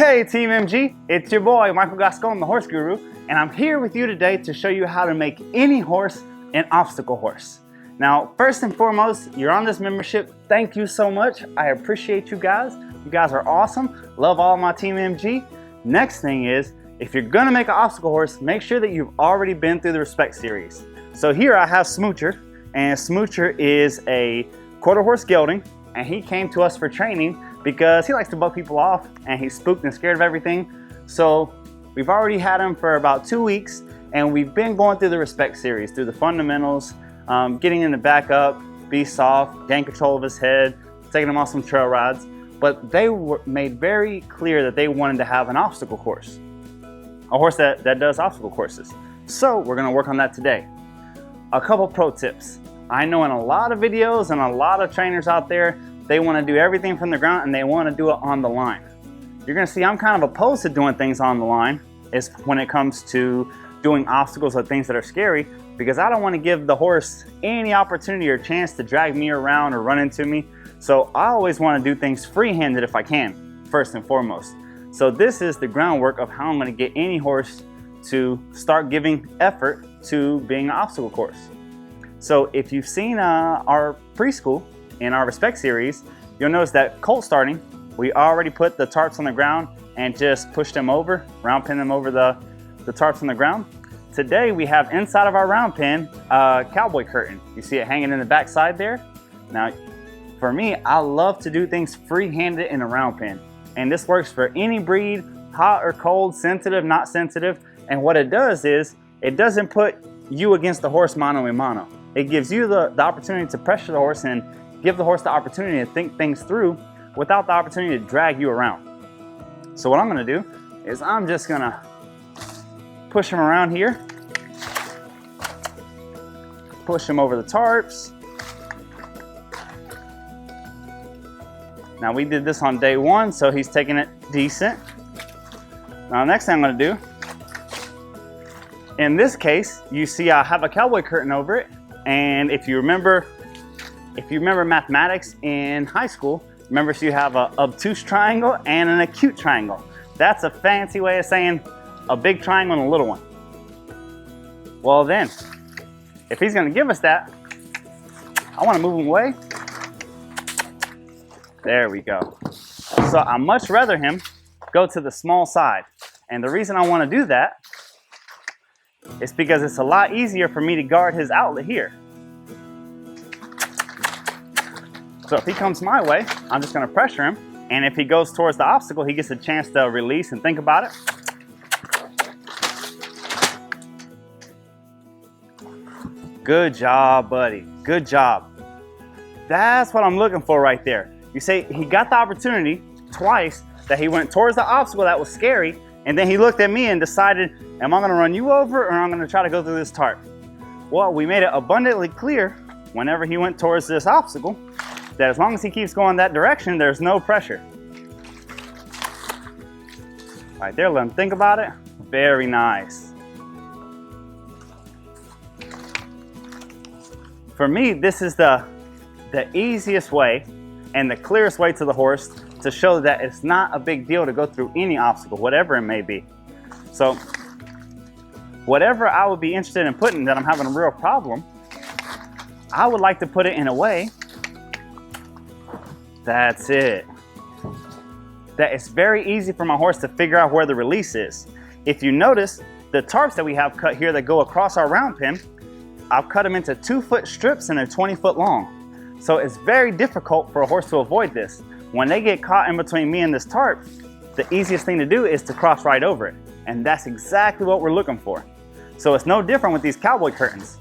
Hey Team MG, it's your boy Michael Gascon, the Horse Guru, and I'm here with you today to show you how to make any horse an obstacle horse. Now, first and foremost, you're on this membership. Thank you so much. I appreciate you guys. You guys are awesome. Love all my Team MG. Next thing is, if you're gonna make an obstacle horse, make sure that you've already been through the Respect series. So here I have Smoocher, and Smoocher is a quarter horse gelding, and he came to us for training because he likes to buck people off and he's spooked and scared of everything. So we've already had him for about 2 weeks, and we've been going through the Respect series, through the fundamentals, getting him to back up, be soft, gain control of his head, taking him on some trail rides. But they were made very clear that they wanted to have an obstacle course, a horse that does obstacle courses. So we're gonna work on that today. A couple pro tips. I know in a lot of videos and a lot of trainers out there, they want to do everything from the ground and they want to do it on the line. You're going to see I'm kind of opposed to doing things on the line is when it comes to doing obstacles or things that are scary, because I don't want to give the horse any opportunity or chance to drag me around or run into me. So I always want to do things free-handed if I can, first and foremost. So this is the groundwork of how I'm going to get any horse to start giving effort to being an obstacle course. So if you've seen our preschool in our Respect series, you'll notice that colt starting, we already put the tarps on the ground and just pushed them over, round pin them over the tarps on the ground. Today we have inside of our round pin a cowboy curtain. You see it hanging in the back side there? Now, for me, I love to do things free-handed in a round pin. And this works for any breed, hot or cold, sensitive, not sensitive. And what it does is, it doesn't put you against the horse mano a mano. It gives you the opportunity to pressure the horse and give the horse the opportunity to think things through without the opportunity to drag you around. So what I'm gonna do is I'm just gonna push him around here, push him over the tarps. Now we did this on day 1, so he's taking it decent. Now next thing I'm gonna do, in this case, you see I have a cowboy curtain over it, and if you remember mathematics in high school, remember so you have an obtuse triangle and an acute triangle. That's a fancy way of saying a big triangle and a little one. Well then, if he's gonna give us that, I wanna move him away. There we go. So I'd much rather him go to the small side. And the reason I wanna do that is because it's a lot easier for me to guard his outlet here. So if he comes my way, I'm just gonna pressure him. And if he goes towards the obstacle, he gets a chance to release and think about it. Good job, buddy. Good job. That's what I'm looking for right there. You say he got the opportunity twice that he went towards the obstacle that was scary, and then he looked at me and decided, am I gonna run you over or I'm gonna try to go through this tarp? Well, we made it abundantly clear whenever he went towards this obstacle that as long as he keeps going that direction, there's no pressure. Right there, let him think about it. Very nice. For me, this is the easiest way and the clearest way to the horse to show that it's not a big deal to go through any obstacle, whatever it may be. So, whatever I would be interested in putting that I'm having a real problem, I would like to put it in a way, that's it, that it's very easy for my horse to figure out where the release is. If you notice, the tarps that we have cut here that go across our round pin, I've cut them into 2-foot strips and they're 20 foot long. So it's very difficult for a horse to avoid this. When they get caught in between me and this tarp, the easiest thing to do is to cross right over it. And that's exactly what we're looking for. So it's no different with these cowboy curtains.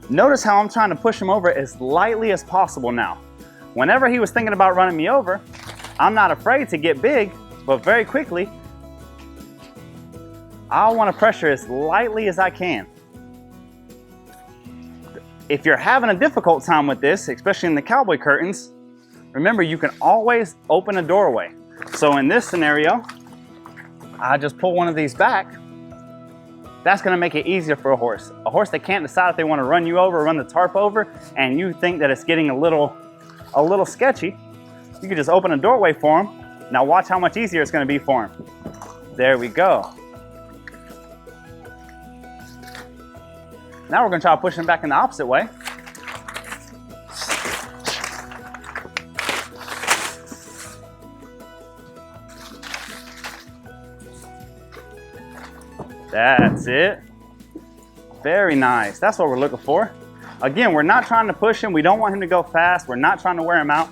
Notice how I'm trying to push him over as lightly as possible now. Whenever he was thinking about running me over, I'm not afraid to get big, but very quickly, I want to pressure as lightly as I can. If you're having a difficult time with this, especially in the cowboy curtains, remember you can always open a doorway. So in this scenario, I just pull one of these back. That's gonna make it easier for a horse. A horse that can't decide if they wanna run you over or run the tarp over, and you think that it's getting a little sketchy, you can just open a doorway for them Now watch how much easier it's going to be for him. There we go. Now we're going to try to push him back in the opposite way. That's it. Very nice. That's what we're looking for. Again, we're not trying to push him. We don't want him to go fast. We're not trying to wear him out.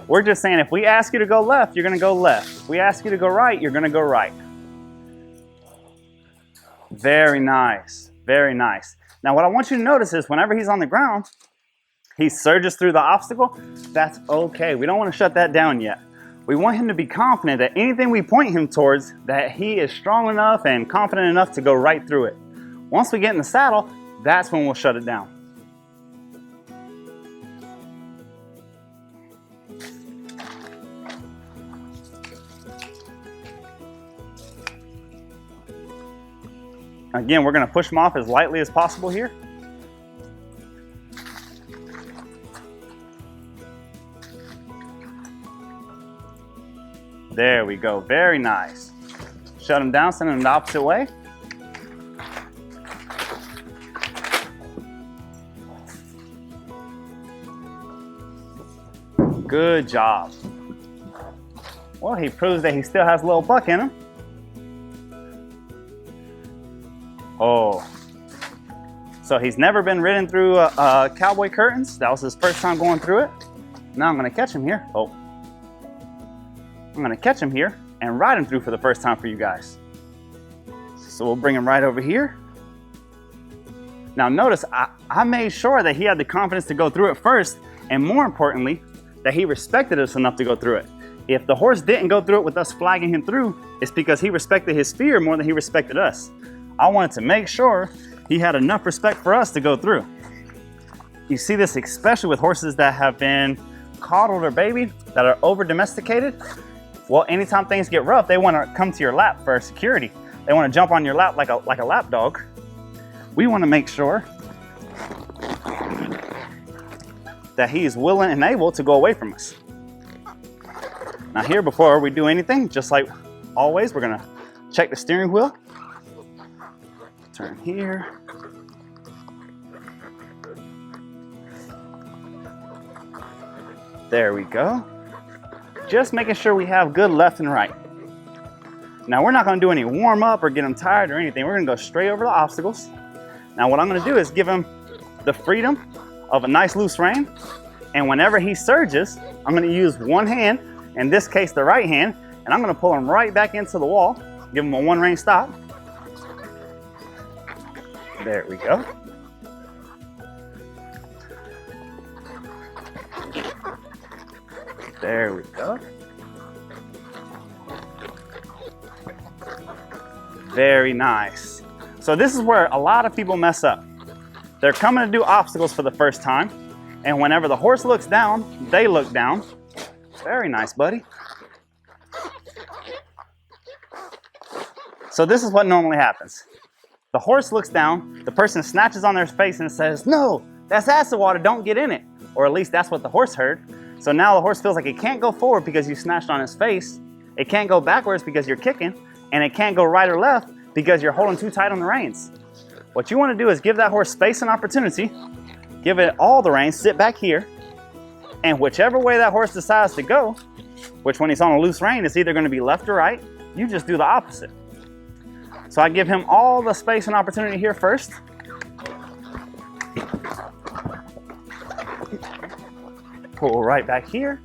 We're just saying if we ask you to go left, you're going to go left. If we ask you to go right, you're going to go right. Very nice. Very nice. Now what I want you to notice is whenever he's on the ground, he surges through the obstacle. That's okay. We don't want to shut that down yet. We want him to be confident that anything we point him towards, that he is strong enough and confident enough to go right through it. Once we get in the saddle, that's when we'll shut it down. Again, we're going to push him off as lightly as possible here. There we go. Very nice. Shut him down, send him the opposite way. Good job. Well, he proves that he still has a little buck in him. Oh. So he's never been ridden through cowboy curtains. That was his first time going through it. Now I'm going to catch him here. Oh. I'm going to catch him here and ride him through for the first time for you guys. So we'll bring him right over here. Now notice I made sure that he had the confidence to go through it first, and more importantly, that he respected us enough to go through it. If the horse didn't go through it with us flagging him through, it's because he respected his fear more than he respected us. I wanted to make sure he had enough respect for us to go through. You see this especially with horses that have been coddled or babied, that are over domesticated. Well, anytime things get rough, they want to come to your lap for security. They want to jump on your lap like a lap dog. We want to make sure that he is willing and able to go away from us. Now here, before we do anything, just like always, we're going to check the steering wheel. Turn here. There we go. Just making sure we have good left and right. Now we're not going to do any warm up or get him tired or anything. We're going to go straight over the obstacles. Now what I'm going to do is give him the freedom of a nice loose rein. And whenever he surges, I'm going to use one hand, in this case the right hand, and I'm going to pull him right back into the wall. Give him a one rein stop. There we go. There we go. Very nice. So this is where a lot of people mess up. They're coming to do obstacles for the first time, and whenever the horse looks down, they look down. Very nice, buddy. So this is what normally happens. The horse looks down, the person snatches on their face and says, "No, that's acid water, don't get in it." Or at least that's what the horse heard. So now the horse feels like it can't go forward because you snatched on his face. It can't go backwards because you're kicking. And it can't go right or left because you're holding too tight on the reins. What you want to do is give that horse space and opportunity. Give it all the reins, sit back here. And whichever way that horse decides to go, which when he's on a loose rein, it's either going to be left or right, you just do the opposite. So I give him all the space and opportunity here first. Pull right back here.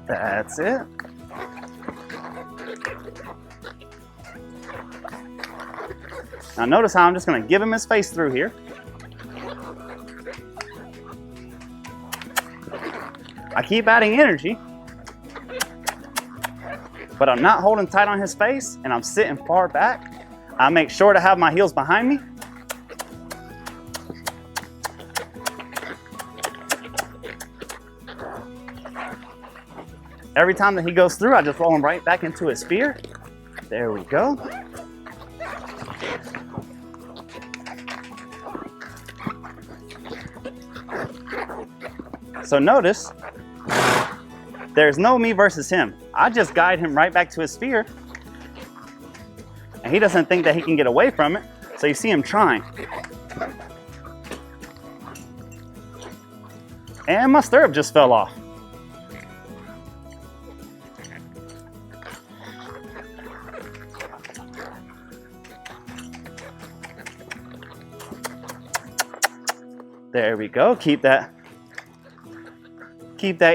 That's it. Now notice how I'm just going to give him his face through here. I keep adding energy, but I'm not holding tight on his face and I'm sitting far back. I make sure to have my heels behind me. Every time that he goes through, I just roll him right back into his spear. There we go. So notice, there's no me versus him. I just guide him right back to his sphere, and he doesn't think that he can get away from it. So you see him trying. And my stirrup just fell off. There we go. Keep that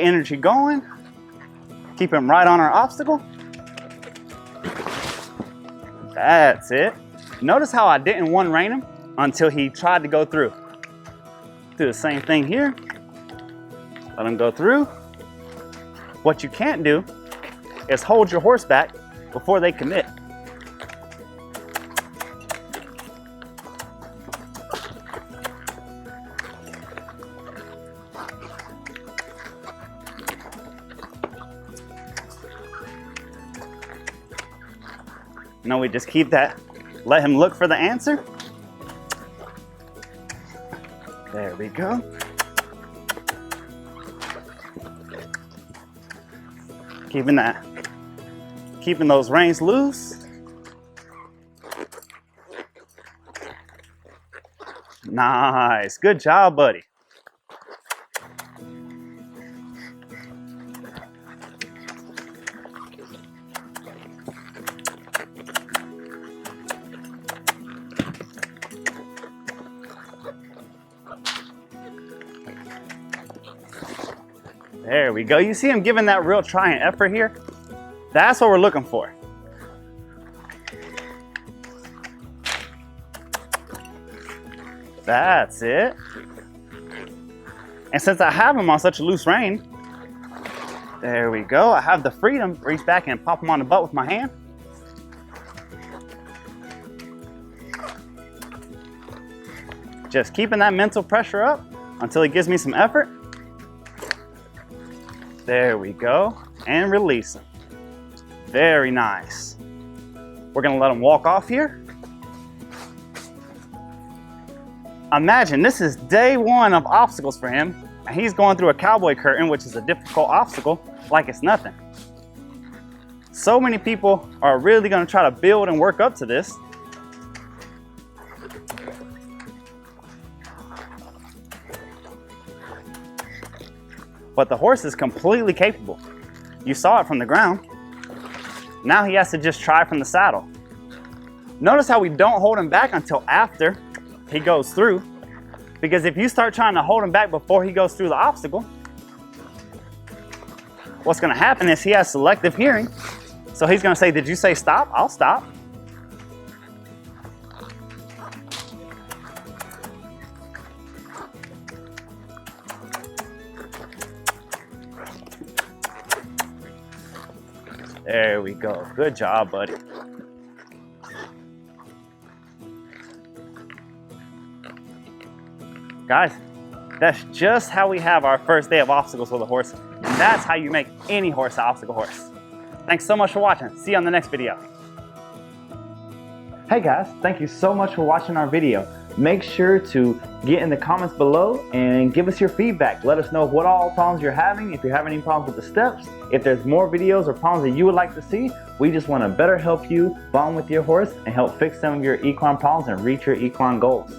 energy going. Keep him right on our obstacle. That's it. Notice how I didn't one rein him until he tried to go through. Do the same thing here. Let him go through. What you can't do is hold your horse back before they commit. No, we just keep that, let him look for the answer. There we go. Keeping those reins loose. Nice, good job, buddy. There we go. You see him giving that real try and effort here? That's what we're looking for. That's it. And since I have him on such a loose rein, there we go. I have the freedom to reach back and pop him on the butt with my hand. Just keeping that mental pressure up until he gives me some effort. There we go, and release him. Very nice. We're gonna let him walk off here. Imagine this is day one of obstacles for him, and he's going through a cowboy curtain, which is a difficult obstacle, like it's nothing. So many people are really gonna try to build and work up to this. But the horse is completely capable. You saw it from the ground. Now he has to just try from the saddle. Notice how we don't hold him back until after he goes through. Because if you start trying to hold him back before he goes through the obstacle, what's gonna happen is he has selective hearing. So he's gonna say, did you say stop? I'll stop. There we go. Good job, buddy. Guys, that's just how we have our first day of obstacles with a horse. And that's how you make any horse an obstacle horse. Thanks so much for watching. See you on the next video. Hey guys, thank you so much for watching our video. Make sure to get in the comments below and give us your feedback. Let us know what all problems you're having, if you're having any problems with the steps, if there's more videos or problems that you would like to see. We just want to better help you bond with your horse and help fix some of your equine problems and reach your equine goals.